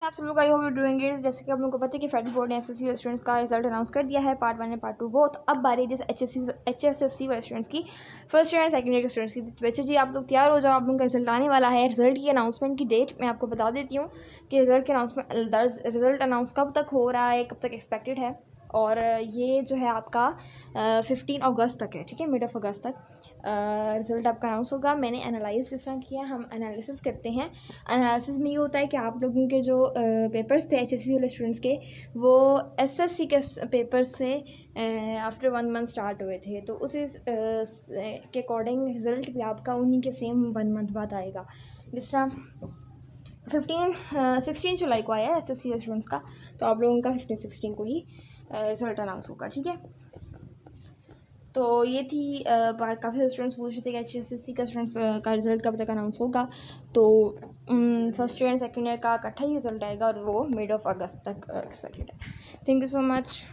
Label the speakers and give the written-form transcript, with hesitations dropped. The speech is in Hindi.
Speaker 1: आप सब लोग I hope you doing it. जैसे कि आप लोगों को पता है कि फेडरल बोर्ड ने एसएससी स्टूडेंट्स का रिजल्ट अनाउंस कर दिया है, पार्ट 1 एंड पार्ट 2 बोथ। अब बारी जैसे एचएसएससी वाले स्टूडेंट्स की, first year and second year के स्टूडेंट्स की। बच्चे जी आप लोग तैयार हो जाओ, आप लोगों का रिजल्ट आने वाला है। रिजल्ट की अनाउंसमेंट की डेट मैं आपको बता देती हूँ कि रिजल्ट अनाउंस कब तक हो रहा है, कब तक एक्सपेक्टेड है। और ये जो है आपका 15 अगस्त तक है, ठीक है, मिड ऑफ अगस्त तक रिजल्ट आपका अनाउंस होगा। मैंने एनालाइज किस तरह किया, हम एनालिसिस करते हैं। एनालिसिस में ये होता है कि आप लोगों के जो पेपर्स थे एचएससी वाले स्टूडेंट्स के, वो एसएससी के पेपर्स से आफ्टर 1 मंथ स्टार्ट हुए थे, तो उसी के अकॉर्डिंग रिजल्ट भी आपका उन्हीं के सेम 1 मंथ बाद आएगा। जिस तरह 16 जुलाई को आया है एसएससी स्टूडेंट्स का, तो आप लोगों का 15-16 को ही रिजल्ट अनाउंस होगा, ठीक है। तो ये थी काफ़ी सारे स्टूडेंट्स पूछ रहे थे कि एचएसएससी का स्टूडेंट्स का रिजल्ट कब तक अनाउंस होगा। तो first year and second year का इकट्ठा ही रिजल्ट आएगा और वो मिड ऑफ अगस्त तक एक्सपेक्टेड है। Thank you so much.